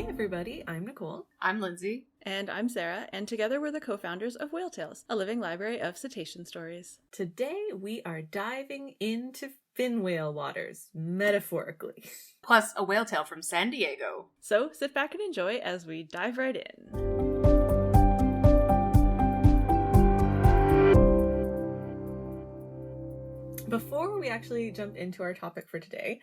Hey everybody, I'm Nicole. I'm Lindsay. And I'm Sarah, and together we're the co-founders of Whale Tales, a living library of cetacean stories. Today we are diving into fin whale waters, metaphorically. Plus a whale tale from San Diego. So sit back and enjoy as we dive right in. Before we actually jump into our topic for today,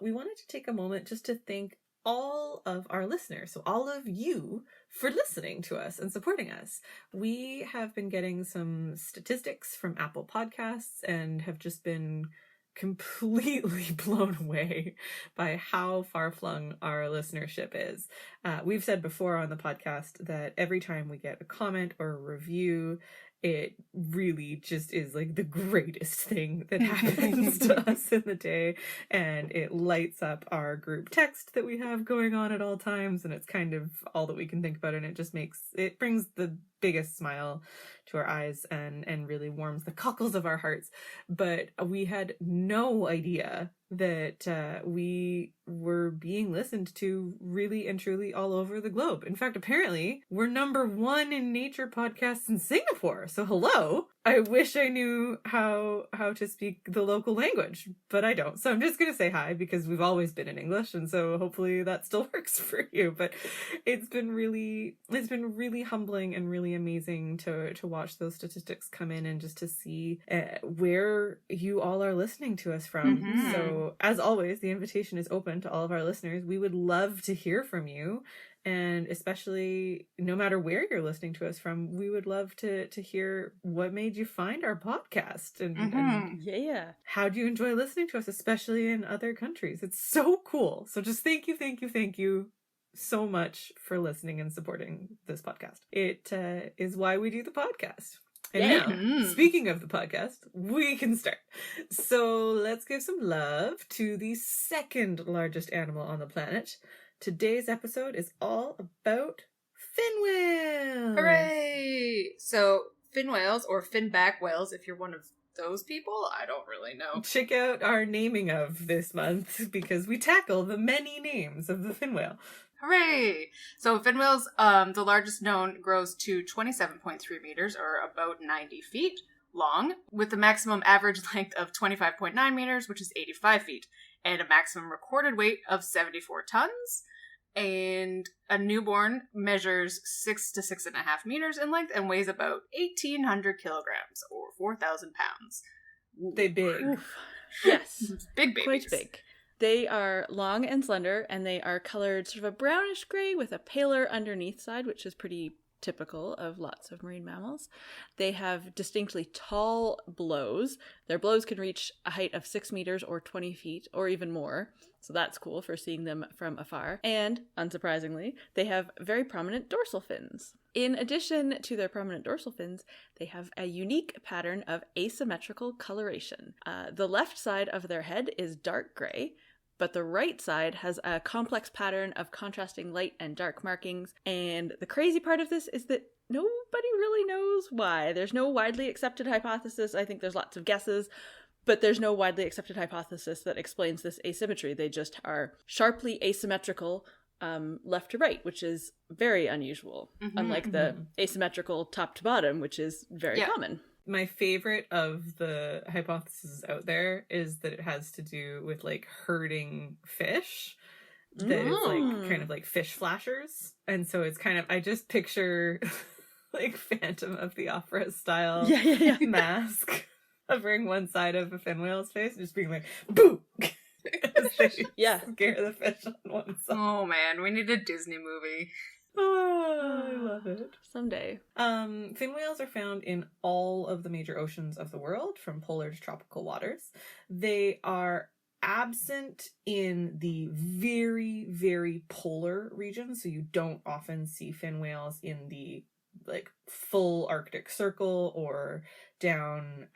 we wanted to take a moment just to thank all of our listeners, so all of you, for listening to us and supporting us. We have been getting some statistics from Apple Podcasts and have just been completely blown away by how far-flung our listenership is. We've said before on the podcast that every time we get a comment or a review, it really just is like the greatest thing that happens to us in the day, and it lights up our group text that we have going on at all times, and it's kind of all that we can think about, and it brings the biggest smile to our eyes and really warms the cockles of our hearts. But we had no idea that we were being listened to really and truly all over the globe. In fact, apparently we're #1 in nature podcasts in Singapore. So hello. I wish I knew how to speak the local language, but I don't. So I'm just going to say hi because we've always been in English, and so hopefully that still works for you. But it's been really humbling and really amazing to watch those statistics come in and just to see where you all are listening to us from. Mm-hmm. So as always, the invitation is open to all of our listeners. We would love to hear from you. And especially no matter where you're listening to us from, we would love to hear what made you find our podcast and how do you enjoy listening to us, especially in other countries. It's so cool. So just thank you so much for listening and supporting this podcast. It is why we do the podcast. And now, speaking of the podcast, we can start. So let's give some love to the second largest animal on the planet. Today's episode is all about fin whales. Hooray! So, fin whales, or finback whales, if you're one of those people, I don't really know. Check out our naming of this month because we tackle the many names of the fin whale. Hooray! So, fin whales, the largest known, grows to 27.3 meters, or about 90 feet long, with a maximum average length of 25.9 meters, which is 85 feet, and a maximum recorded weight of 74 tons. And a newborn measures 6 to 6.5 meters in length and weighs about 1,800 kilograms, or 4,000 pounds. They big. Oof. Yes. Big babies. Quite big. They are long and slender, and they are colored sort of a brownish gray with a paler underneath side, which is pretty typical of lots of marine mammals. They have distinctly tall blows. Their blows can reach a height of 6 meters or 20 feet or even more. So that's cool for seeing them from afar. And, unsurprisingly, they have very prominent dorsal fins. In addition to their prominent dorsal fins, they have a unique pattern of asymmetrical coloration. The left side of their head is dark gray, but the right side has a complex pattern of contrasting light and dark markings. And the crazy part of this is that nobody really knows why. There's no widely accepted hypothesis. I think there's lots of guesses, but there's no widely accepted hypothesis that explains this asymmetry. They just are sharply asymmetrical left to right, which is very unusual, unlike the asymmetrical top to bottom, which is very common. My favorite of the hypotheses out there is that it has to do with like herding fish. That it's like kind of like fish flashers. And so it's kind of, I just picture like Phantom of the Opera style mask covering one side of a fin whale's face, just being like, boo! As they scare the fish on one side. Oh man, we need a Disney movie. Oh, I love it. Someday. Fin whales are found in all of the major oceans of the world, from polar to tropical waters. They are absent in the very, very polar regions, so you don't often see fin whales in the like full Arctic Circle or down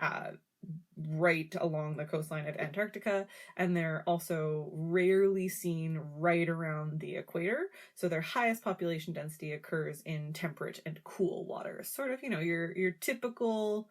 right along the coastline of Antarctica, and they're also rarely seen right around the equator. So their highest population density occurs in temperate and cool waters, sort of, you know, your typical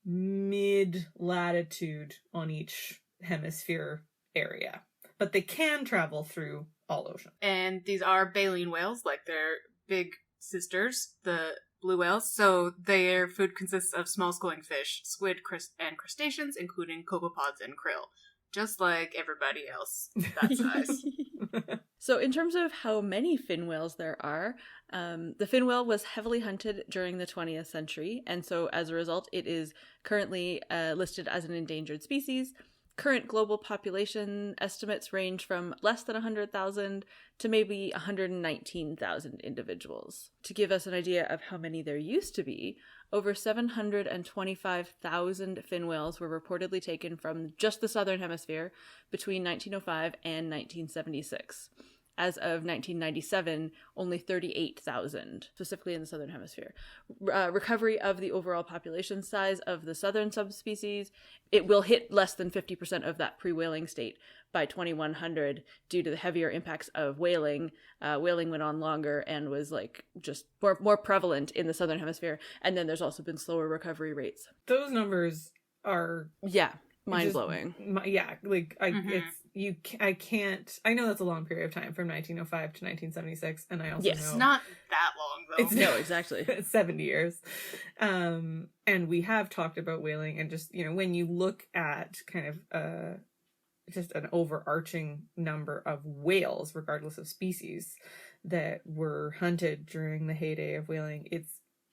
mid latitude on each hemisphere area. but they can travel through all oceans. And these are baleen whales, like their big sisters, the blue whales. So their food consists of small schooling fish, squid, and crustaceans, including copepods and krill. Just like everybody else that size. So in terms of how many fin whales there are, the fin whale was heavily hunted during the 20th century, and so as a result, it is currently listed as an endangered species. Current global population estimates range from less than 100,000 to maybe 119,000 individuals. To give us an idea of how many there used to be, over 725,000 fin whales were reportedly taken from just the southern hemisphere between 1905 and 1976. As of 1997, only 38,000, specifically in the southern hemisphere. Recovery of the overall population size of the southern subspecies, it will hit less than 50% of that pre-whaling state by 2100 due to the heavier impacts of whaling. Whaling went on longer and was like just more prevalent in the southern hemisphere. And then there's also been slower recovery rates. Those numbers are mind-blowing. I can't. I know that's a long period of time from 1905 to 1976, and I also know it's not that long though. No, exactly. It's 70 years. And we have talked about whaling, and just when you look at kind of just an overarching number of whales, regardless of species, that were hunted during the heyday of whaling, it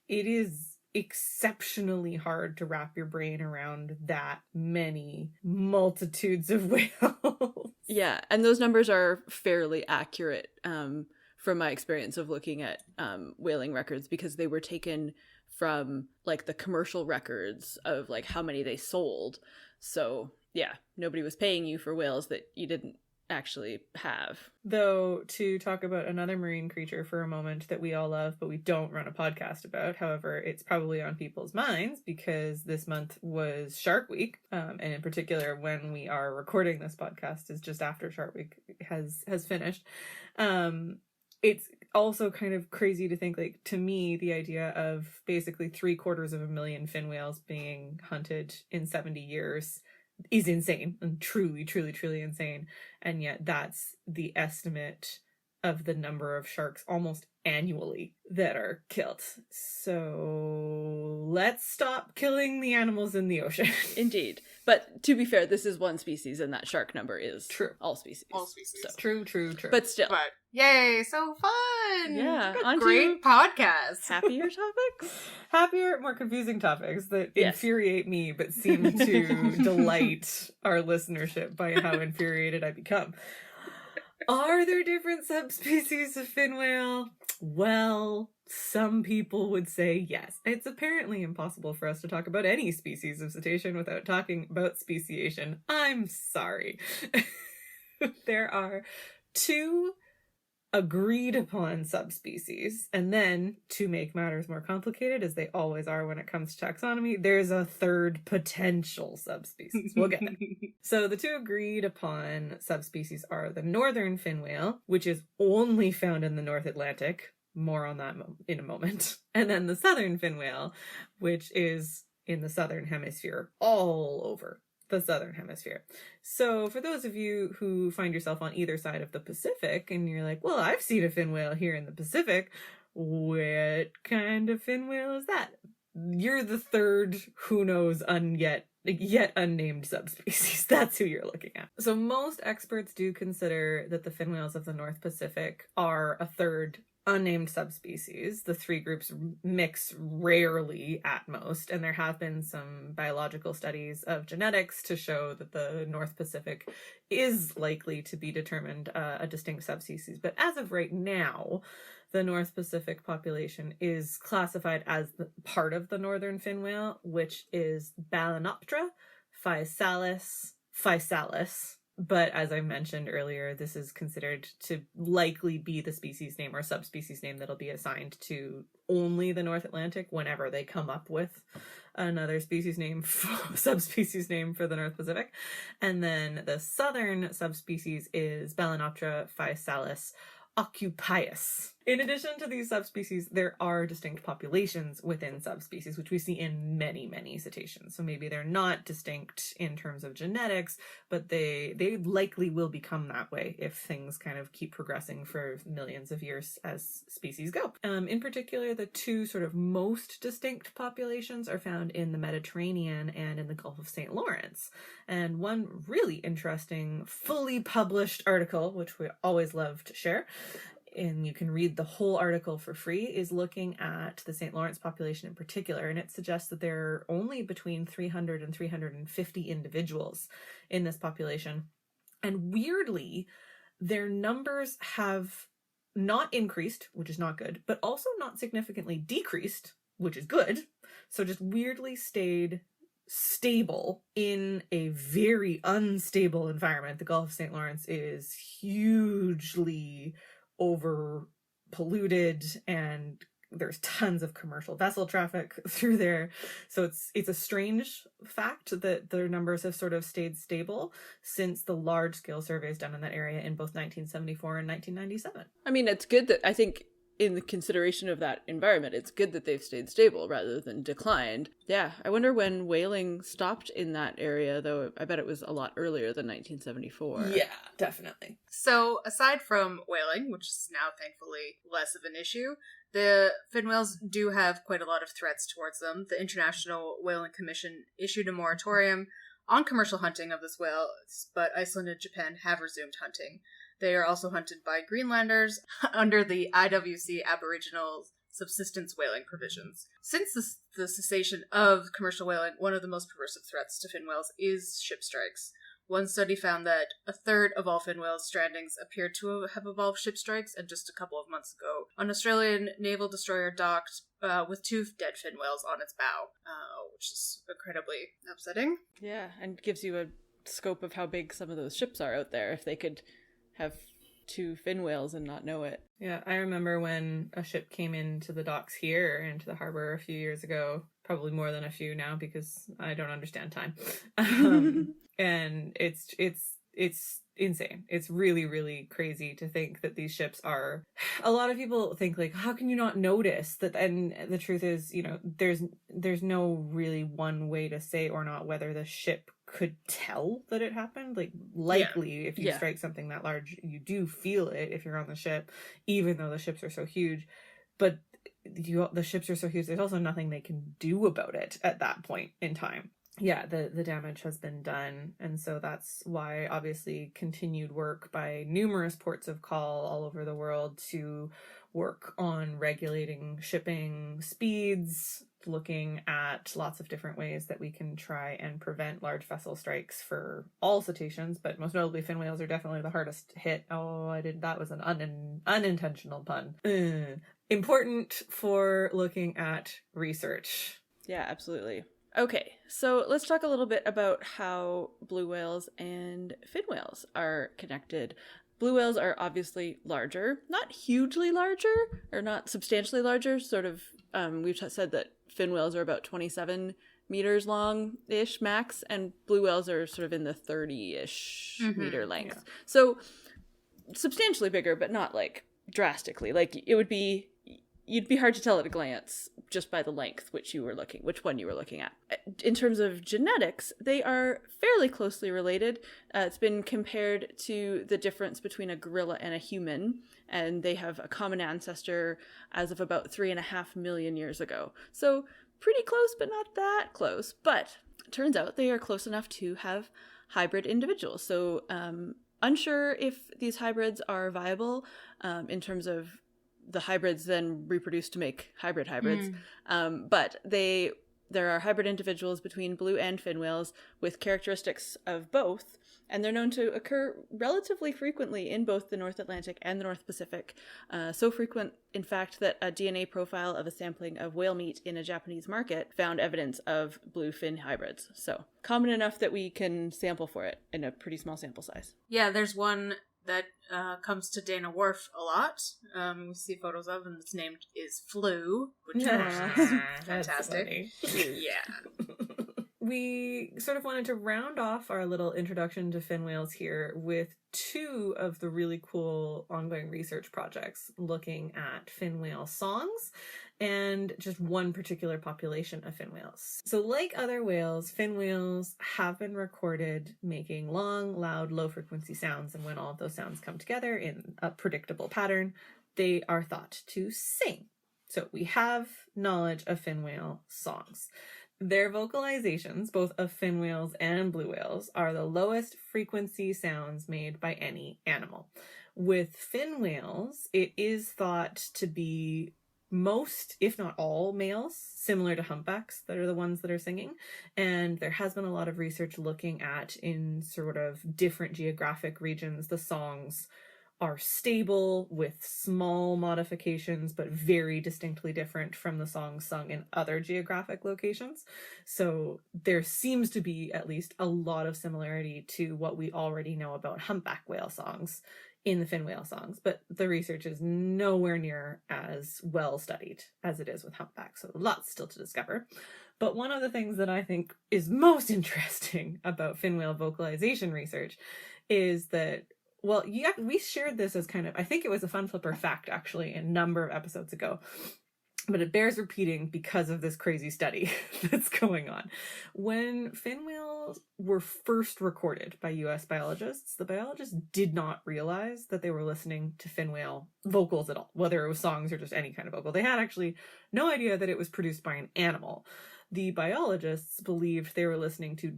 is exceptionally hard to wrap your brain around that many multitudes of whales. Yeah, and those numbers are fairly accurate from my experience of looking at whaling records, because they were taken from like the commercial records of like how many they sold. So yeah, nobody was paying you for whales that you didn't actually have. Though, to talk about another marine creature for a moment that we all love, but we don't run a podcast about, however, it's probably on people's minds because this month was Shark Week, and in particular, when we are recording this podcast is just after Shark Week has finished. It's also kind of crazy to think, like, to me, the idea of basically 750,000 fin whales being hunted in 70 years is insane, and truly, truly, truly insane. And yet that's the estimate of the number of sharks almost annually that are killed. So let's stop killing the animals in the ocean. Indeed. But to be fair, this is one species, and that shark number is true. All species. All species. So. True. But still. But yay, so fun! Yeah. What a great podcast. Happier topics? Happier, more confusing topics that Yes. infuriate me but seem to delight our listenership by how infuriated I become. Are there different subspecies of fin whale? Well, some people would say yes. It's apparently impossible for us to talk about any species of cetacean without talking about speciation. I'm sorry. There are 2 agreed upon subspecies, and then, to make matters more complicated, as they always are when it comes to taxonomy, there's a 3rd potential subspecies. We'll get there. So the 2 agreed upon subspecies are the northern fin whale, which is only found in the North Atlantic. More on that in a moment. And then the southern fin whale, which is in the southern hemisphere, all over the southern hemisphere. So for those of you who find yourself on either side of the Pacific and you're like, well, I've seen a fin whale here in the Pacific, what kind of fin whale is that? You're the 3rd who knows yet unnamed subspecies. That's who you're looking at. So most experts do consider that the fin whales of the North Pacific are a 3rd unnamed subspecies. The 3 groups mix rarely at most, and there have been some biological studies of genetics to show that the North Pacific is likely to be determined a distinct subspecies. But as of right now, the North Pacific population is classified as part of the northern fin whale, which is Balanoptera physalis. But as I mentioned earlier, this is considered to likely be the species name or subspecies name that'll be assigned to only the North Atlantic whenever they come up with another species name, subspecies name for the North Pacific. And then the southern subspecies is Balanoptera physalis occupius. In addition to these subspecies, there are distinct populations within subspecies, which we see in many, many cetaceans. So maybe they're not distinct in terms of genetics, but they likely will become that way if things kind of keep progressing for millions of years as species go. In particular, the two sort of most distinct populations are found in the Mediterranean and in the Gulf of St. Lawrence. And one really interesting, fully published article, which we always love to share, and you can read the whole article for free, is looking at the St. Lawrence population in particular, and it suggests that there are only between 300 and 350 individuals in this population. And weirdly, their numbers have not increased, which is not good, but also not significantly decreased, which is good. So just weirdly stayed stable in a very unstable environment. The Gulf of St. Lawrence is hugely over polluted, and there's tons of commercial vessel traffic through there. So it's a strange fact that their numbers have sort of stayed stable since the large scale surveys done in that area in both 1974 and 1997. I mean, it's good that, I think, in the consideration of that environment, it's good that they've stayed stable rather than declined. Yeah, I wonder when whaling stopped in that area, though I bet it was a lot earlier than 1974. Yeah, definitely. So, aside from whaling, which is now thankfully less of an issue, the fin whales do have quite a lot of threats towards them. The International Whaling Commission issued a moratorium on commercial hunting of this whale, but Iceland and Japan have resumed hunting. They are also hunted by Greenlanders under the IWC Aboriginal subsistence whaling provisions. Since the cessation of commercial whaling, one of the most pervasive threats to fin whales is ship strikes. One study found that a third of all fin whales strandings appeared to have involved ship strikes, and just a couple of months ago, an Australian naval destroyer docked with 2 dead fin whales on its bow, which is incredibly upsetting. Yeah, and gives you a scope of how big some of those ships are out there, if they could have 2 fin whales and not know it. Yeah, I remember when a ship came into the docks here, into the harbor a few years ago, probably more than a few now because I don't understand time. And it's insane. It's really, really crazy to think that these ships are, a lot of people think like, how can you not notice that? And the truth is, you know, there's no really one way to say or not whether the ship could tell that it happened. Like, likely if you strike something that large, you do feel it if you're on the ship, even though the ships are so huge. But the ships are so huge, there's also nothing they can do about it at that point in time. Yeah, the damage has been done, and so that's why obviously continued work by numerous ports of call all over the world to work on regulating shipping speeds, looking at lots of different ways that we can try and prevent large vessel strikes for all cetaceans, but most notably fin whales are definitely the hardest hit. That was an unintentional pun. Important for looking at research. Yeah, absolutely. Okay, so let's talk a little bit about how blue whales and fin whales are connected. Blue whales are obviously larger, not hugely larger, or not substantially larger, sort of, we've said that fin whales are about 27 meters long-ish max, and blue whales are sort of in the 30-ish meter length. Yeah. So substantially bigger, but not like drastically. Like you'd be hard to tell at a glance just by the length which one you were looking at. In terms of genetics, they are fairly closely related. It's been compared to the difference between a gorilla and a human, and they have a common ancestor as of about 3.5 million years ago. So pretty close, but not that close. But it turns out they are close enough to have hybrid individuals. So unsure if these hybrids are viable in terms of the hybrids then reproduce to make hybrids. But there are hybrid individuals between blue and fin whales with characteristics of both, and they're known to occur relatively frequently in both the North Atlantic and the North Pacific. So frequent, in fact, that a DNA profile of a sampling of whale meat in a Japanese market found evidence of blue fin hybrids. So common enough that we can sample for it in a pretty small sample size. Yeah, there's one that comes to Dana Wharf a lot. We see photos of, and its name is Flu, which is fantastic. Yeah. we sort of wanted to round off our little introduction to fin whales here with two of the really cool ongoing research projects looking at fin whale songs and just one particular population of fin whales. So like other whales, fin whales have been recorded making long, loud, low-frequency sounds, and when all of those sounds come together in a predictable pattern, they are thought to sing. So we have knowledge of fin whale songs. Their vocalizations, both of fin whales and blue whales, are the lowest frequency sounds made by any animal. With fin whales, it is thought to be most, if not all, males, similar to humpbacks, that are the ones that are singing. And there has been a lot of research looking at, in sort of different geographic regions, the songs are stable with small modifications, but very distinctly different from the songs sung in other geographic locations. So there seems to be at least a lot of similarity to what we already know about humpback whale songs in the fin whale songs, but the research is nowhere near as well studied as it is with humpback, so lots still to discover. But one of the things that I think is most interesting about fin whale vocalization research is that, well, yeah, we shared this as kind of, I think it was a Fun Flipper fact actually a number of episodes ago, but it bears repeating because of this crazy study that's going on. When fin whales were first recorded by US biologists, the biologists did not realize that they were listening to fin whale vocals at all, whether it was songs or just any kind of vocal. They had actually no idea that it was produced by an animal. The biologists believed they were listening to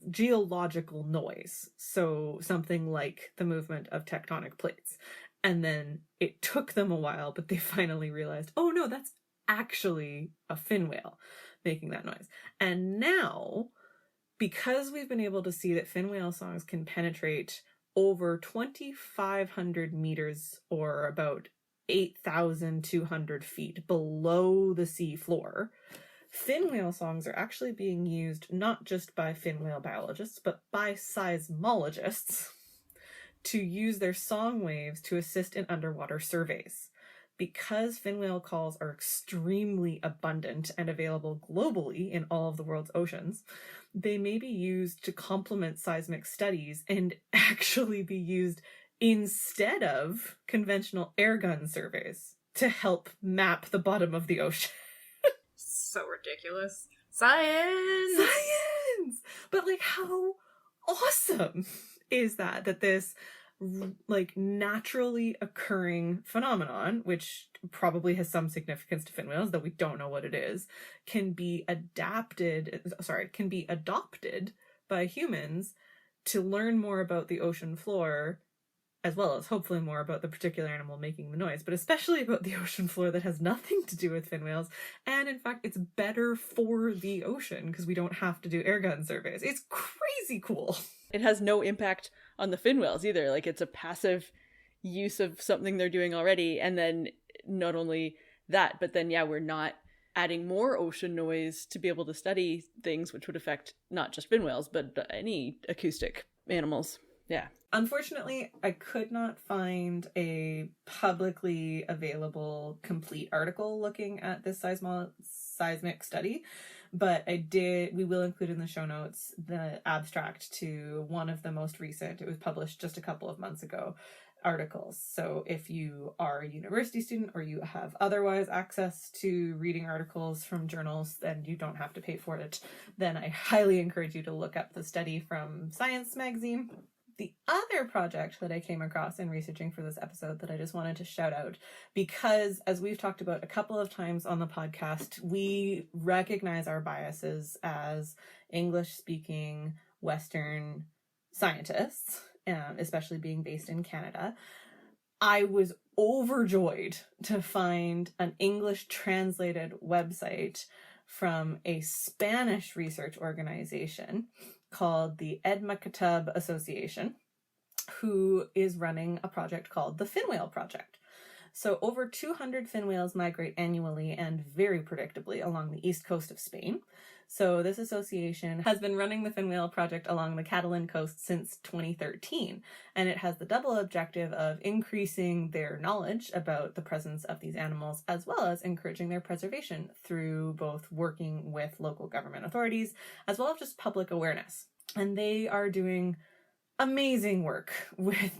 geological noise, so something like the movement of tectonic plates. And then it took them a while, but they finally realized, oh no, that's actually a fin whale making that noise. And now, because we've been able to see that fin whale songs can penetrate over 2,500 meters, or about 8,200 feet below the sea floor, fin whale songs are actually being used not just by fin whale biologists, but by seismologists to use their song waves to assist in underwater surveys. Because fin whale calls are extremely abundant and available globally in all of the world's oceans, they may be used to complement seismic studies and actually be used instead of conventional airgun surveys to help map the bottom of the ocean. So ridiculous. Science! Science! But like, how awesome is that this like naturally occurring phenomenon, which probably has some significance to fin whales, though we don't know what it is, can be adopted by humans to learn more about the ocean floor, as well as hopefully more about the particular animal making the noise, but especially about the ocean floor that has nothing to do with fin whales. And in fact, it's better for the ocean because we don't have to do airgun surveys. It's crazy cool. It has no impact on the fin whales either. Like, it's a passive use of something they're doing already. And then not only that, but then, yeah, we're not adding more ocean noise to be able to study things which would affect not just fin whales, but any acoustic animals. Yeah. Unfortunately, I could not find a publicly available complete article looking at this seismic study, but we will include in the show notes the abstract to one of the most recent, it was published just a couple of months ago, articles. So if you are a university student or you have otherwise access to reading articles from journals and you don't have to pay for it, then I highly encourage you to look up the study from Science magazine. The other project that I came across in researching for this episode that I just wanted to shout out, because as we've talked about a couple of times on the podcast, we recognize our biases as English-speaking Western scientists, especially being based in Canada. I was overjoyed to find an English translated website from a Spanish research organization called the Edmacatab Association, who is running a project called the Fin Whale Project. So over 200 fin whales migrate annually and very predictably along the east coast of Spain. So this association has been running the fin whale project along the Catalan coast since 2013, and it has the double objective of increasing their knowledge about the presence of these animals, as well as encouraging their preservation through both working with local government authorities, as well as just public awareness. And they are doing amazing work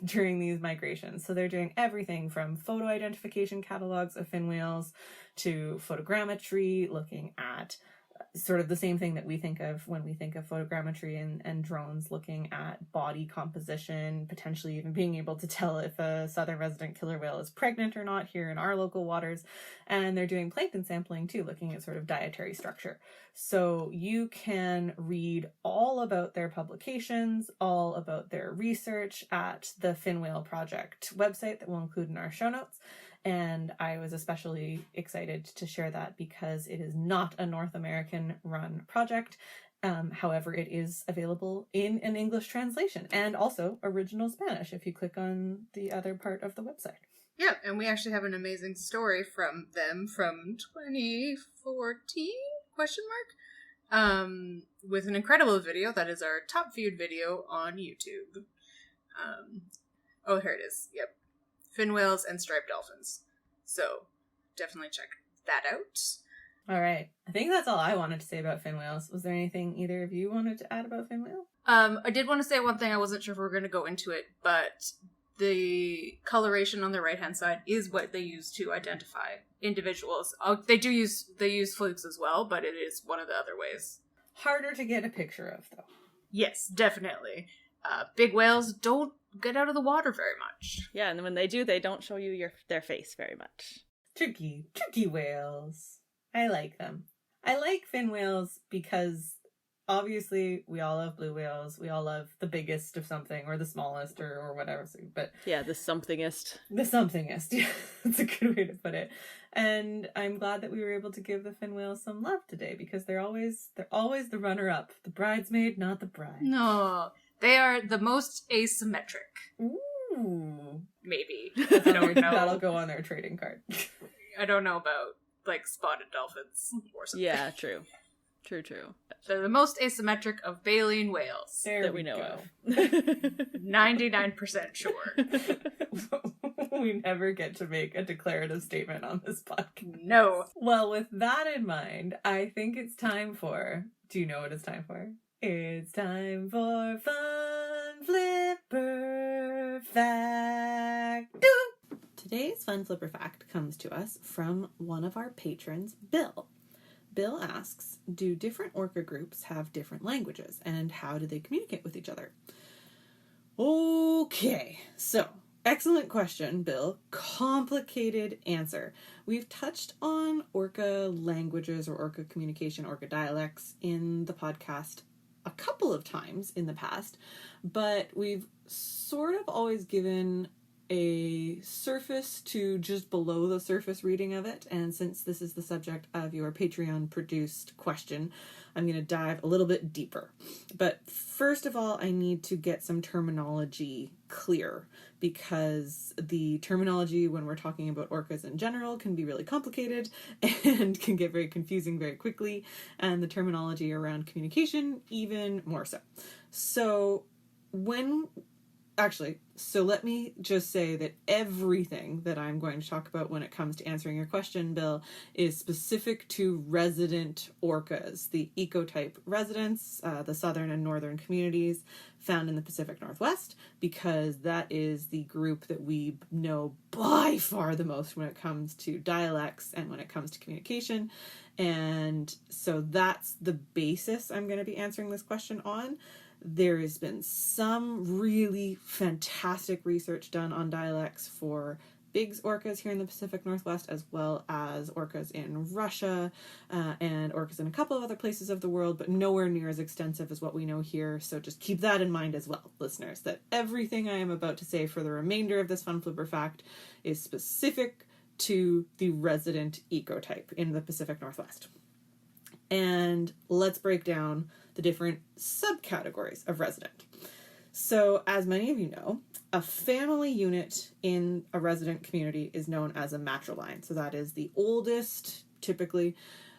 during these migrations. So they're doing everything from photo identification catalogs of fin whales to photogrammetry, looking at sort of the same thing that we think of when we think of photogrammetry and drones, looking at body composition, potentially even being able to tell if a southern resident killer whale is pregnant or not here in our local waters. And they're doing plankton sampling too, looking at sort of dietary structure. So you can read all about their publications, all about their research at the Fin Whale Project website that we'll include in our show notes. And I was especially excited to share that because it is not a North American run project. However, it is available in an English translation and also original Spanish if you click on the other part of the website. Yeah, and we actually have an amazing story from them from 2014, question mark, with an incredible video that is our top viewed video on YouTube. Oh, here it is. Yep. Fin whales and striped dolphins. So definitely check that out. All right. I think that's all I wanted to say about fin whales. Was there anything either of you wanted to add about fin whale? I did want to say one thing. I wasn't sure if we were going to go into it, but the coloration on the right-hand side is what they use to identify individuals. They use flukes as well, but it is one of the other ways. Harder to get a picture of, though. Yes, definitely. Big whales don't get out of the water very much. Yeah, and when they do, they don't show you their face very much. Tricky whales. I like them. I like fin whales because obviously we all love blue whales. We all love the biggest of something or the smallest or whatever. But yeah, the somethingest. The somethingest. Yeah, that's a good way to put it. And I'm glad that we were able to give the fin whales some love today because they're always the runner-up. The bridesmaid, not the bride. No. They are the most asymmetric. Ooh. Maybe. I don't know. That'll go on their trading card. I don't know about, like, spotted dolphins or something. Yeah, true. True. They're the most asymmetric of baleen whales. There we know go. of. 99% sure. We never get to make a declarative statement on this podcast. No. Well, with that in mind, I think it's time for... Do you know what it's time for? It's time for Fun Flipper Fact. Today's Fun Flipper Fact comes to us from one of our patrons, Bill. Bill asks, do different orca groups have different languages, and how do they communicate with each other? Okay, so excellent question, Bill. Complicated answer. We've touched on orca languages or orca communication, orca dialects in the podcast a couple of times in the past, but we've sort of always given a surface to just below the surface reading of it. And since this is the subject of your Patreon produced question, I'm going to dive a little bit deeper. But first of all, I need to get some terminology clear because the terminology when we're talking about orcas in general can be really complicated and can get very confusing very quickly. And the terminology around communication even more so. So let me just say that everything that I'm going to talk about when it comes to answering your question, Bill, is specific to resident orcas, the ecotype residents, the southern and northern communities found in the Pacific Northwest, because that is the group that we know by far the most when it comes to dialects and when it comes to communication. And so that's the basis I'm going to be answering this question on. There has been some really fantastic research done on dialects for Biggs orcas here in the Pacific Northwest, as well as orcas in Russia and orcas in a couple of other places of the world, but nowhere near as extensive as what we know here. So just keep that in mind as well, listeners, that everything I am about to say for the remainder of this Fun Flipper Fact is specific to the resident ecotype in the Pacific Northwest. And let's break down the different subcategories of resident. So, as many of you know, a family unit in a resident community is known as a matriline. So that is the oldest, typically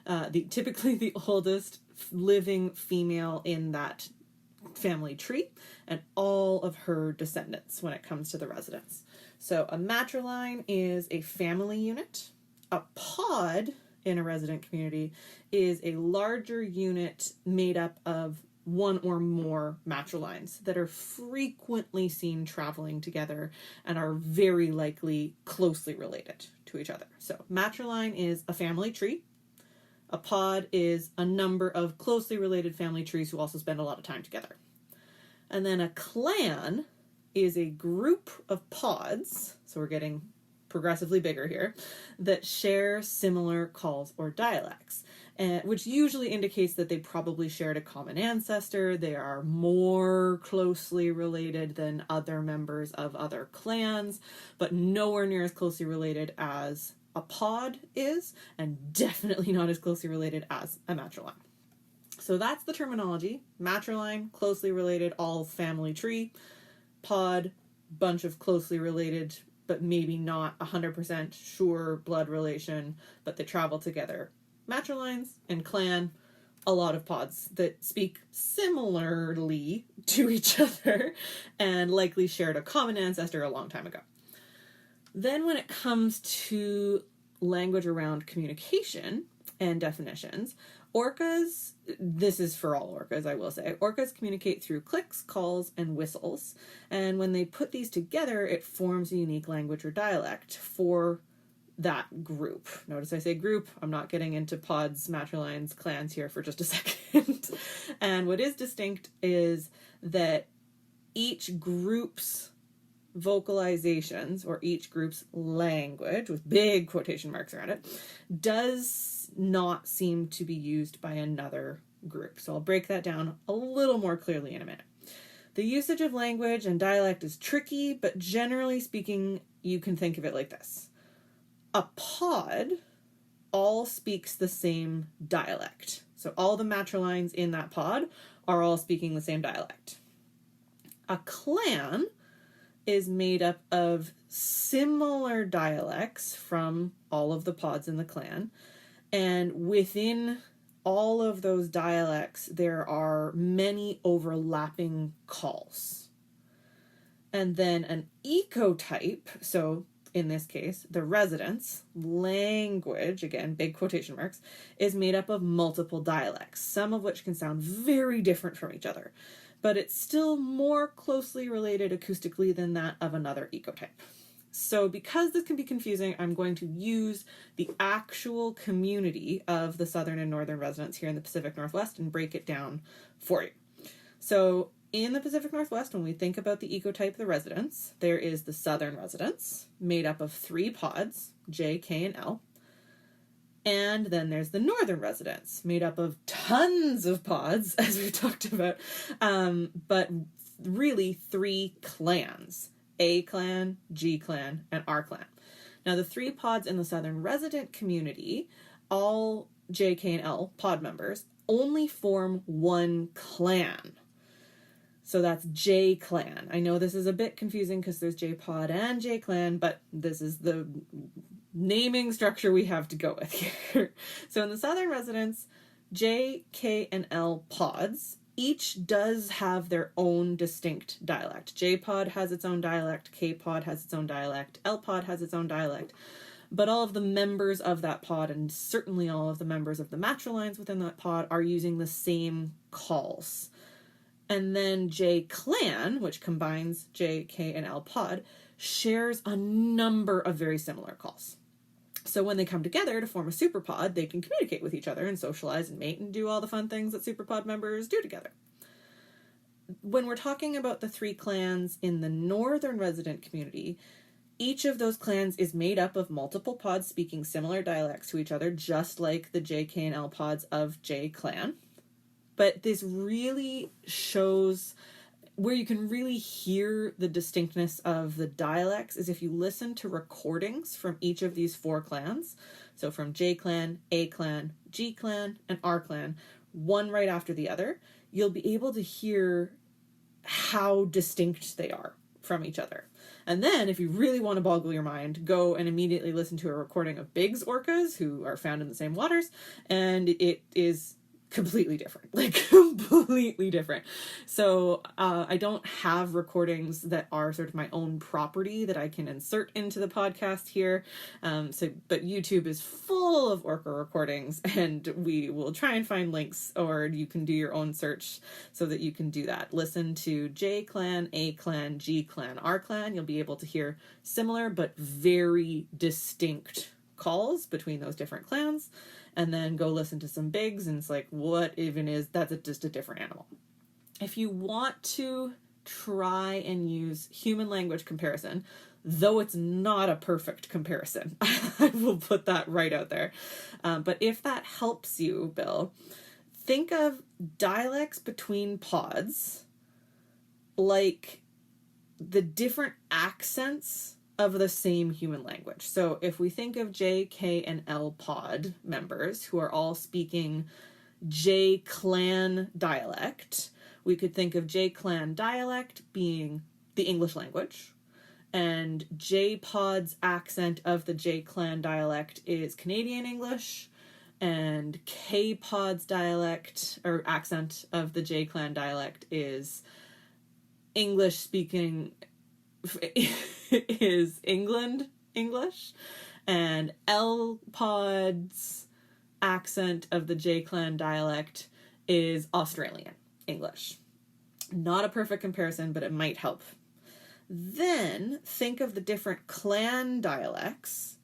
the oldest living female in that family tree, and all of her descendants when it comes to the residents. So a matriline is a family unit. A pod in a resident community is a larger unit made up of one or more matrilines that are frequently seen traveling together and are very likely closely related to each other. So matriline is a family tree. A pod is a number of closely related family trees who also spend a lot of time together. And then a clan is a group of pods, so we're getting progressively bigger here, that share similar calls or dialects, which usually indicates that they probably shared a common ancestor. They are more closely related than other members of other clans, but nowhere near as closely related as a pod is, and definitely not as closely related as a matriline. So that's the terminology. Matriline, closely related, all family tree. Pod, bunch of closely related, but maybe not 100% sure blood relation, but they travel together. Matrilines and clan, a lot of pods that speak similarly to each other and likely shared a common ancestor a long time ago. Then when it comes to language around communication and definitions, orcas, this is for all orcas, I will say, orcas communicate through clicks, calls, and whistles. And when they put these together, it forms a unique language or dialect for that group. Notice I say group. I'm not getting into pods, matrilines, clans here for just a second. And what is distinct is that each group's vocalizations, or each group's language, with big quotation marks around it, does not seem to be used by another group. So I'll break that down a little more clearly in a minute. The usage of language and dialect is tricky, but generally speaking, you can think of it like this. A pod all speaks the same dialect. So all the matrilines in that pod are all speaking the same dialect. A clan is made up of similar dialects from all of the pods in the clan, and within all of those dialects there are many overlapping calls. And then an ecotype, so in this case the residents' language, again big quotation marks, is made up of multiple dialects, some of which can sound very different from each other, but it's still more closely related acoustically than that of another ecotype. So because this can be confusing, I'm going to use the actual community of the southern and northern residents here in the Pacific Northwest and break it down for you. So in the Pacific Northwest, when we think about the ecotype, the residents, there is the southern residents, made up of 3 pods, J, K, and L. And then there's the northern residents, made up of tons of pods, as we've talked about, but really 3 clans, A clan, G clan, and R clan. Now the 3 pods in the southern resident community, all J, K, and L pod members, only form one clan. So that's J clan. I know this is a bit confusing because there's J pod and J clan, but this is the naming structure we have to go with here. So in the southern residents, J, K, and L pods each does have their own distinct dialect. J pod has its own dialect, K pod has its own dialect, L pod has its own dialect, but all of the members of that pod, and certainly all of the members of the matrilines within that pod, are using the same calls. And then J clan, which combines J, K, and L pod, shares a number of very similar calls. So when they come together to form a superpod, they can communicate with each other and socialize and mate and do all the fun things that superpod members do together. When we're talking about the 3 clans in the northern resident community, each of those clans is made up of multiple pods speaking similar dialects to each other, just like the J, K, and L pods of J clan. But this really shows where you can really hear the distinctness of the dialects is if you listen to recordings from each of these 4 clans. So from J clan, A clan, G clan, and R clan, one right after the other, you'll be able to hear how distinct they are from each other. And then if you really want to boggle your mind, go and immediately listen to a recording of Big's orcas, who are found in the same waters, and it is completely different, like completely different. So I don't have recordings that are sort of my own property that I can insert into the podcast here. But YouTube is full of orca recordings, and we will try and find links, or you can do your own search so that you can do that. Listen to J Clan, A Clan, G Clan, R Clan. You'll be able to hear similar but very distinct calls between those different clans. And then go listen to some Bigs, and it's like, what even is, that's just a different animal. If you want to try and use human language comparison, though it's not a perfect comparison, I will put that right out there. But if that helps you, Bill, think of dialects between pods like the different accents of the same human language. So if we think of J, K, and L pod members who are all speaking J Clan dialect, we could think of J Clan dialect being the English language, and J pod's accent of the J Clan dialect is Canadian English, and K pod's dialect or accent of the J Clan dialect is English speaking is England English, and L pod's accent of the J Clan dialect is Australian English. Not a perfect comparison, but it might help. Then think of the different clan dialects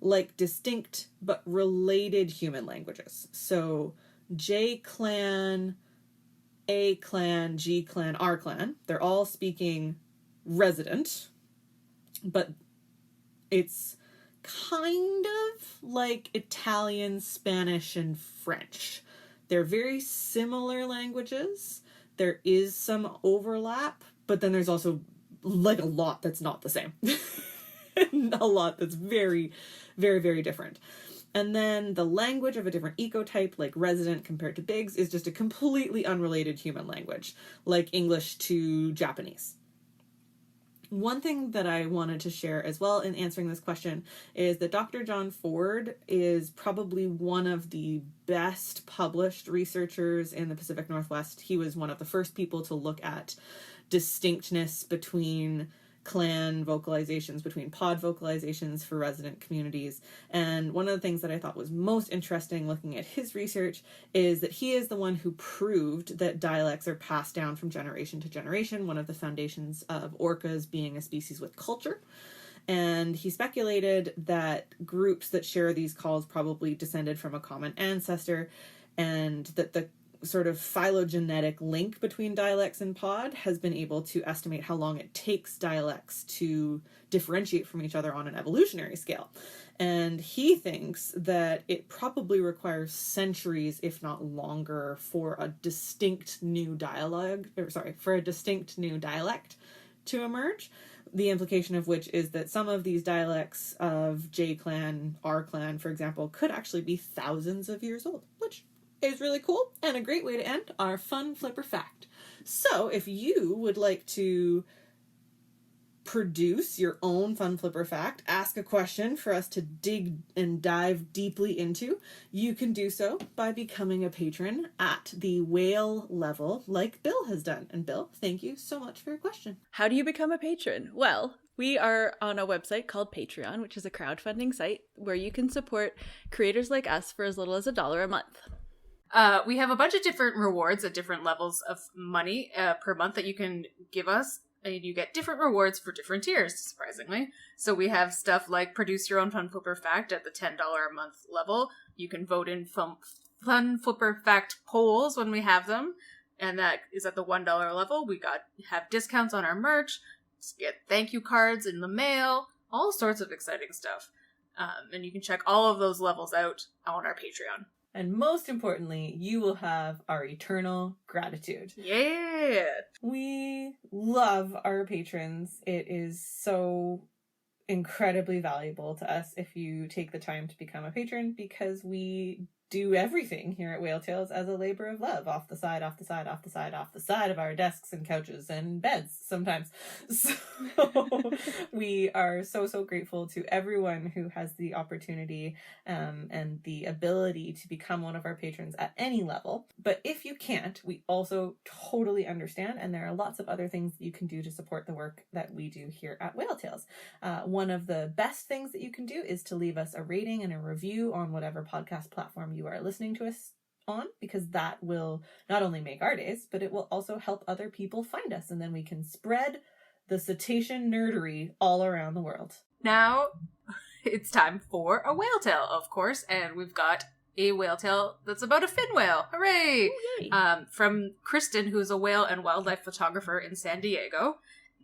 like distinct but related human languages. So J Clan, A Clan, G Clan, R Clan, they're all speaking resident, but it's kind of like Italian, Spanish, and French. They're very similar languages. There is some overlap, but then there's also like a lot that's not the same. A lot that's very, very, very different. And then the language of a different ecotype, like resident compared to Bigs, is just a completely unrelated human language, like English to Japanese. One thing that I wanted to share as well in answering this question is that Dr. John Ford is probably one of the best published researchers in the Pacific Northwest. He was one of the first people to look at distinctness between clan vocalizations, between pod vocalizations for resident communities. And one of the things that I thought was most interesting looking at his research is that he is the one who proved that dialects are passed down from generation to generation, one of the foundations of orcas being a species with culture. And he speculated that groups that share these calls probably descended from a common ancestor, and that the sort of phylogenetic link between dialects and pod has been able to estimate how long it takes dialects to differentiate from each other on an evolutionary scale. And he thinks that it probably requires centuries, if not longer, for a distinct new dialect to emerge. The implication of which is that some of these dialects of J Clan, R Clan, for example, could actually be thousands of years old, which is really cool and a great way to end our fun flipper fact. So if you would like to produce your own fun flipper fact, ask a question for us to dig and dive deeply into, you can do so by becoming a patron at the whale level like Bill has done. And Bill, thank you so much for your question. How do you become a patron? Well, we are on a website called Patreon, which is a crowdfunding site where you can support creators like us for as little as $1 a month. We have a bunch of different rewards at different levels of money per month that you can give us, and you get different rewards for different tiers, surprisingly. So we have stuff like produce your own Fun Flipper Fact at the $10 a month level. You can vote in Fun Flipper Fact polls when we have them, and that is at the $1 level. We have discounts on our merch, get thank you cards in the mail, all sorts of exciting stuff. And you can check all of those levels out on our Patreon. And most importantly, you will have our eternal gratitude. Yeah! We love our patrons. It is so incredibly valuable to us if you take the time to become a patron, because we do everything here at Whale Tales as a labor of love, off the side of our desks and couches and beds sometimes. So we are so grateful to everyone who has the opportunity and the ability to become one of our patrons at any level. But if you can't, we also totally understand, and there are lots of other things that you can do to support the work that we do here at Whale Tales. One of the best things that you can do is to leave us a rating and a review on whatever podcast platform you are listening to us on, because that will not only make our days, but it will also help other people find us, and then we can spread the cetacean nerdery all around the world. Now it's time for a whale tale, of course, and we've got a whale tale that's about a fin whale. Hooray! From Kristen, who is a whale and wildlife photographer in San Diego.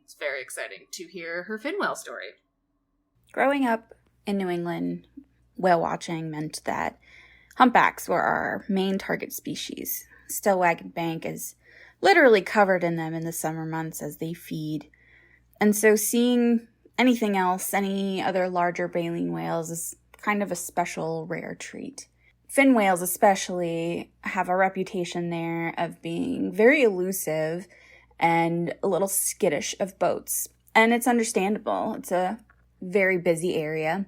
It's very exciting to hear her fin whale story. Growing up in New England, whale watching meant that humpbacks were our main target species. Stellwagen Bank is literally covered in them in the summer months as they feed. And so seeing anything else, any other larger baleen whales, is kind of a special, rare treat. Fin whales especially have a reputation there of being very elusive and a little skittish of boats. And it's understandable. It's a very busy area.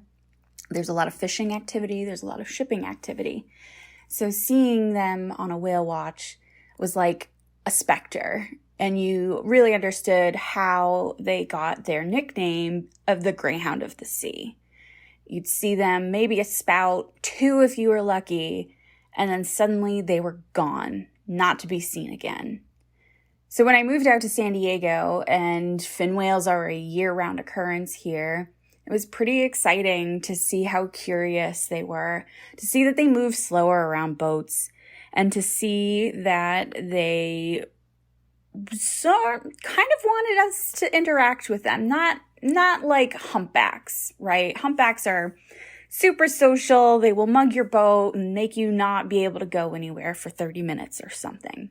There's a lot of fishing activity. There's a lot of shipping activity. So seeing them on a whale watch was like a specter. And you really understood how they got their nickname of the Greyhound of the Sea. You'd see them, maybe a spout, two if you were lucky, and then suddenly they were gone, not to be seen again. So when I moved out to San Diego, and fin whales are a year-round occurrence here, it was pretty exciting to see how curious they were, to see that they move slower around boats, and to see that they kind of wanted us to interact with them. Not like humpbacks, right? Humpbacks are super social. They will mug your boat and make you not be able to go anywhere for 30 minutes or something.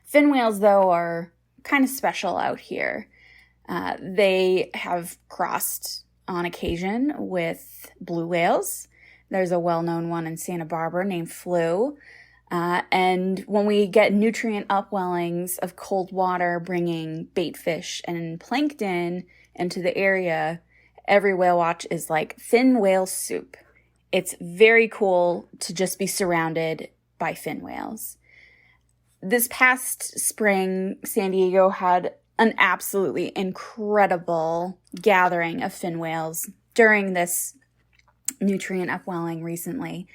Fin whales, though, are kind of special out here. They have crossed on occasion with blue whales. There's a well-known one in Santa Barbara named Flu. And when we get nutrient upwellings of cold water bringing bait fish and plankton into the area, every whale watch is like fin whale soup. It's very cool to just be surrounded by fin whales. This past spring, San Diego had an absolutely incredible gathering of fin whales during this nutrient upwelling recently.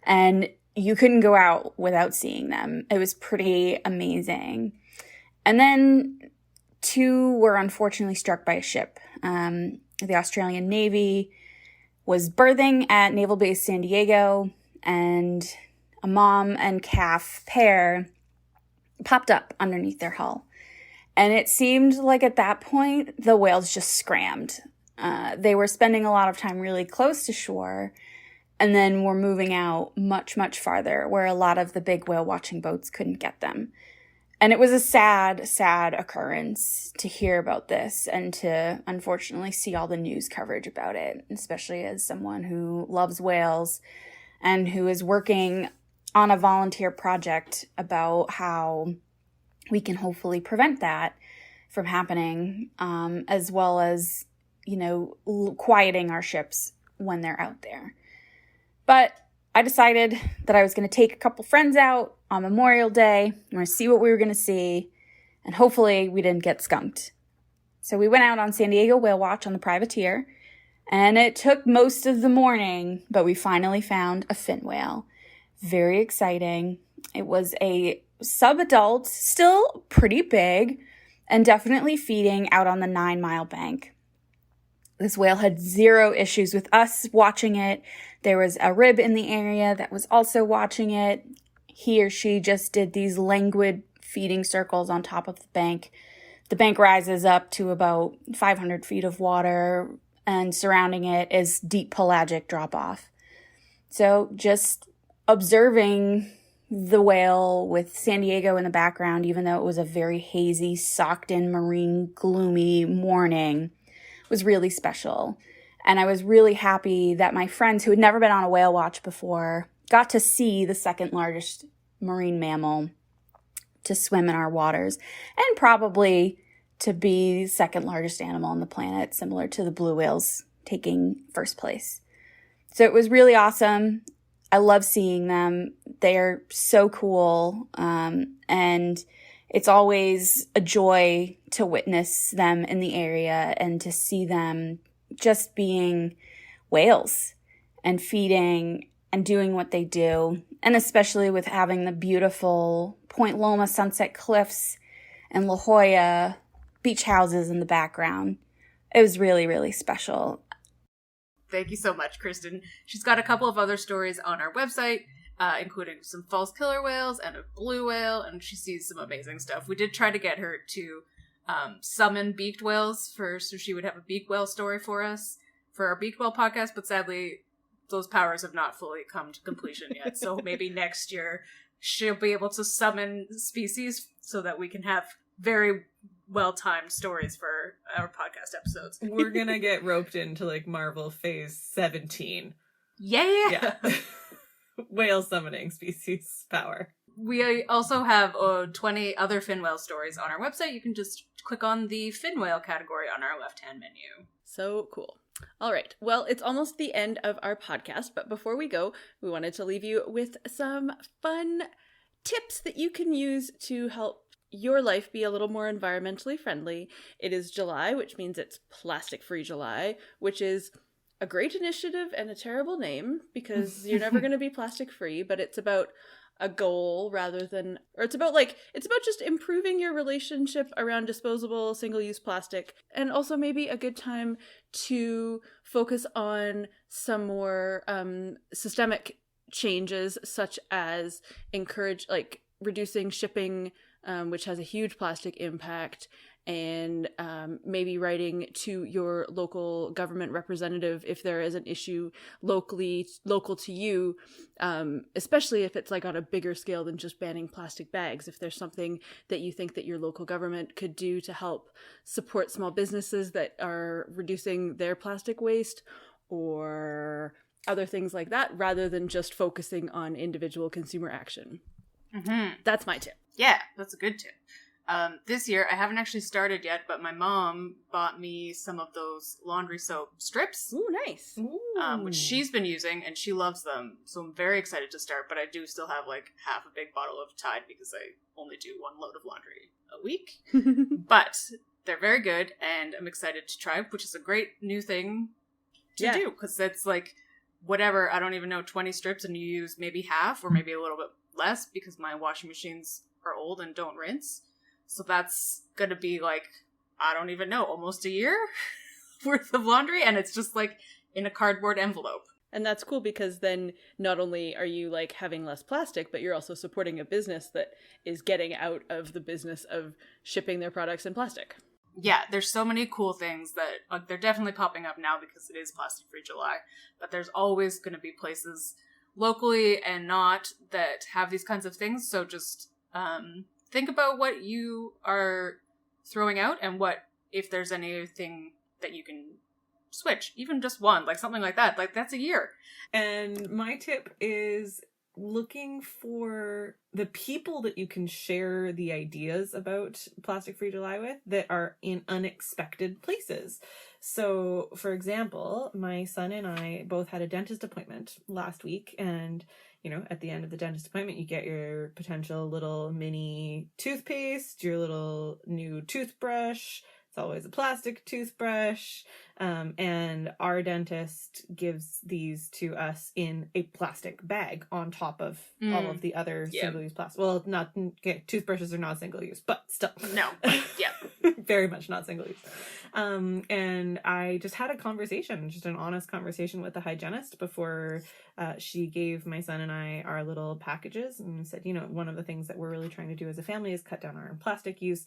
And you couldn't go out without seeing them. It was pretty amazing. And then two were unfortunately struck by a ship. The Australian Navy was berthing at Naval Base San Diego, and a mom and calf pair popped up underneath their hull. And it seemed like at that point, the whales just scrammed. They were spending a lot of time really close to shore, and then were moving out much, much farther where a lot of the big whale watching boats couldn't get them. And it was a sad, sad occurrence to hear about this and to unfortunately see all the news coverage about it, especially as someone who loves whales and who is working on a volunteer project about how we can hopefully prevent that from happening, as well as, quieting our ships when they're out there. But I decided that I was going to take a couple friends out on Memorial Day. We're going to see what we were going to see, and hopefully we didn't get skunked. So we went out on San Diego Whale Watch on the privateer, and it took most of the morning, but we finally found a fin whale. Very exciting. It was a sub-adult, still pretty big, and definitely feeding out on the 9 Mile bank. This whale had zero issues with us watching it. There was a rib in the area that was also watching it. He or she just did these languid feeding circles on top of the bank. The bank rises up to about 500 feet of water, and surrounding it is deep pelagic drop-off. So just observing the whale with San Diego in the background, even though it was a very hazy, socked-in, marine, gloomy morning, was really special. And I was really happy that my friends who had never been on a whale watch before got to see the second largest marine mammal to swim in our waters, and probably to be the second largest animal on the planet, similar to the blue whales taking first place. So it was really awesome. I love seeing them. They're so cool. And it's always a joy to witness them in the area and to see them just being whales and feeding and doing what they do. And especially with having the beautiful Point Loma Sunset Cliffs and La Jolla beach houses in the background. It was really, really special. Thank you so much, Kristen. She's got a couple of other stories on our website, including some false killer whales and a blue whale, and she sees some amazing stuff. We did try to get her to summon beaked whales so she would have a beaked whale story for us for our beaked whale podcast, but sadly, those powers have not fully come to completion yet. So maybe next year she'll be able to summon species so that we can have very well-timed stories for our podcast episodes. We're gonna get roped into like Marvel Phase 17. Yeah. Whale summoning species power. We also have 20 other fin whale stories on our website. You can just click on the fin whale category on our left-hand menu. So cool. All right. Well, it's almost the end of our podcast, but before we go, we wanted to leave you with some fun tips that you can use to help your life be a little more environmentally friendly. It is July, which means it's Plastic Free July, which is a great initiative and a terrible name because you're never going to be plastic free, but it's about a goal rather than, or it's about just improving your relationship around disposable single-use plastic, and also maybe a good time to focus on some more systemic changes, such as reducing shipping, which has a huge plastic impact, and maybe writing to your local government representative if there is an issue local to you, especially if it's like on a bigger scale than just banning plastic bags. If there's something that you think that your local government could do to help support small businesses that are reducing their plastic waste, or other things like that, rather than just focusing on individual consumer action. Mm-hmm. That's my tip. Yeah, that's a good tip. This year, I haven't actually started yet, but my mom bought me some of those laundry soap strips. Ooh, nice. Which she's been using, and she loves them. So I'm very excited to start, but I do still have like half a big bottle of Tide because I only do one load of laundry a week. But they're very good, and I'm excited to try, which is a great new thing to do, because it's like, whatever, I don't even know, 20 strips, and you use maybe half or maybe a little bit less because my washing machines are old and don't rinse. So that's gonna be like, I don't even know, almost a year worth of laundry, and it's just like in a cardboard envelope. And that's cool because then not only are you like having less plastic, but you're also supporting a business that is getting out of the business of shipping their products in plastic. Yeah, there's so many cool things that, like, they're definitely popping up now because it is Plastic Free July, but there's always going to be places locally and not that have these kinds of things. So just think about what you are throwing out and what, if there's anything that you can switch, even just one, like something like that, like that's a year. And my tip is looking for the people that you can share the ideas about Plastic Free July with that are in unexpected places. So, for example, my son and I both had a dentist appointment last week, and you know, at the end of the dentist appointment, you get your potential little mini toothpaste, your little new toothbrush. It's always a plastic toothbrush. And our dentist gives these to us in a plastic bag on top of all of the other single-use plastic. Well, toothbrushes are not single-use, but still. No, very much not single-use. And I just had a conversation, just an honest conversation with the hygienist before she gave my son and I our little packages, and said, you know, one of the things that we're really trying to do as a family is cut down our plastic use.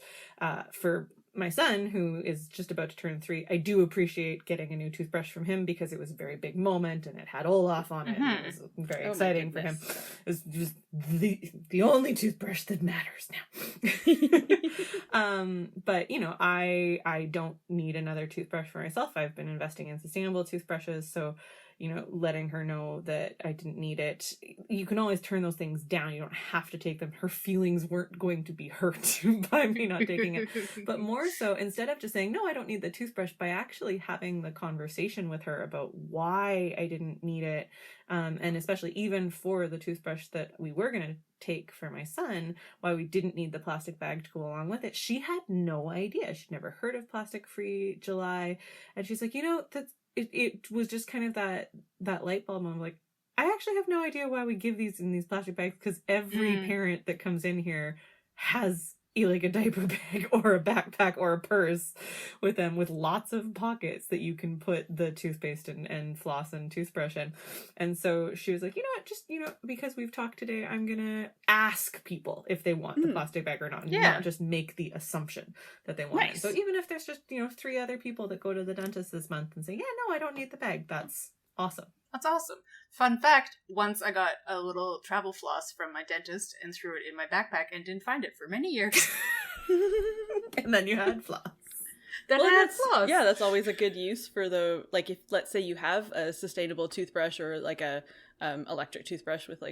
For my son, who is just about to turn 3, I do appreciate getting a new toothbrush from him because it was a very big moment and it had Olaf on it. And it was very exciting for him. It was just the only toothbrush that matters now. But you know, I don't need another toothbrush for myself. I've been investing in sustainable toothbrushes, so letting her know that I didn't need it. You can always turn those things down. You don't have to take them. Her feelings weren't going to be hurt by me not taking it. But more so, instead of just saying, no, I don't need the toothbrush, by actually having the conversation with her about why I didn't need it. And especially even for the toothbrush that we were going to take for my son, why we didn't need the plastic bag to go along with it. She had no idea. She'd never heard of Plastic Free July. And she's like, that's, it was just kind of that light bulb moment. Like, I actually have no idea why we give these in these plastic bags, because every parent that comes in here has like a diaper bag or a backpack or a purse with them, with lots of pockets that you can put the toothpaste and floss and toothbrush in. And so she was like, just, because we've talked today, I'm gonna ask people if they want the plastic bag or not, and not just make the assumption that they want it. So even if there's just 3 other people that go to the dentist this month and say, yeah, no, I don't need the bag, that's awesome. That's awesome. Fun fact, once I got a little travel floss from my dentist and threw it in my backpack and didn't find it for many years. And then you had floss. Then I had floss. Yeah, that's always a good use for if, let's say you have a sustainable toothbrush or like a electric toothbrush with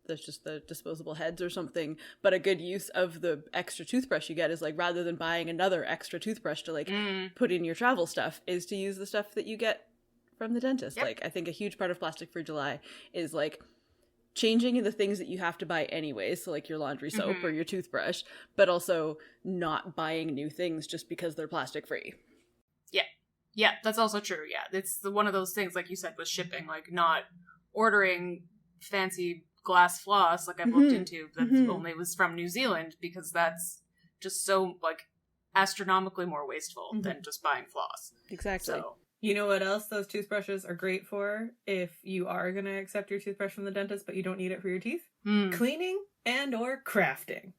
there's just the disposable heads or something, but a good use of the extra toothbrush you get is rather than buying another extra toothbrush to put in your travel stuff, is to use the stuff that you get from the dentist. Yep. I think a huge part of Plastic Free July is changing the things that you have to buy anyways, so your laundry soap or your toothbrush, but also not buying new things just because they're plastic free. Yeah, that's also true. Yeah, it's one of those things, like you said, with shipping, not ordering fancy glass floss like I've looked into that only was from New Zealand, because that's just so astronomically more wasteful than just buying floss. Exactly. So, you know what else those toothbrushes are great for if you are going to accept your toothbrush from the dentist but you don't need it for your teeth? Cleaning and or crafting.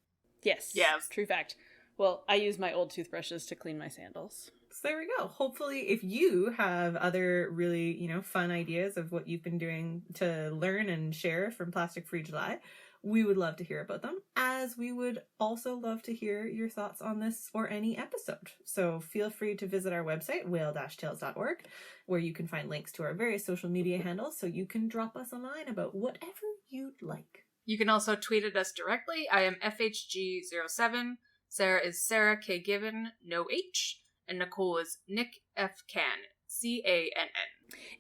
Yes. True fact. Well, I use my old toothbrushes to clean my sandals. So there we go. Hopefully, if you have other really, fun ideas of what you've been doing to learn and share from Plastic Free July, we would love to hear about them, as we would also love to hear your thoughts on this or any episode. So feel free to visit our website, whale-tales.org, where you can find links to our various social media handles, so you can drop us a line about whatever you'd like. You can also tweet at us directly. I am FHG07. Sarah is Sarah K. Given, no H. And Nicole is Nick F. Cann, CANN.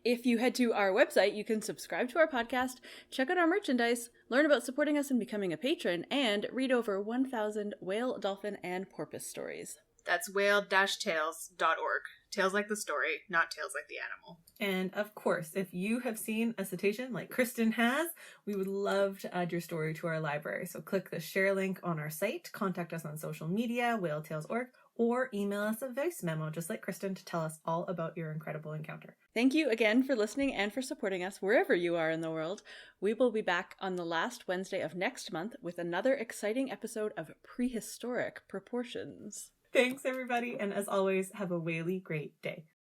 If you head to our website, you can subscribe to our podcast, check out our merchandise, learn about supporting us and becoming a patron, and read over 1,000 whale, dolphin, and porpoise stories. That's whale-tales.org. Tales like the story, not tales like the animal. And of course, if you have seen a cetacean like Kristen has, we would love to add your story to our library. So click the share link on our site, contact us on social media, whale-tales.org, or email us a voice memo just like Kristen to tell us all about your incredible encounter. Thank you again for listening and for supporting us wherever you are in the world. We will be back on the last Wednesday of next month with another exciting episode of Prehistoric Proportions. Thanks, everybody, and as always, have a whaley great day.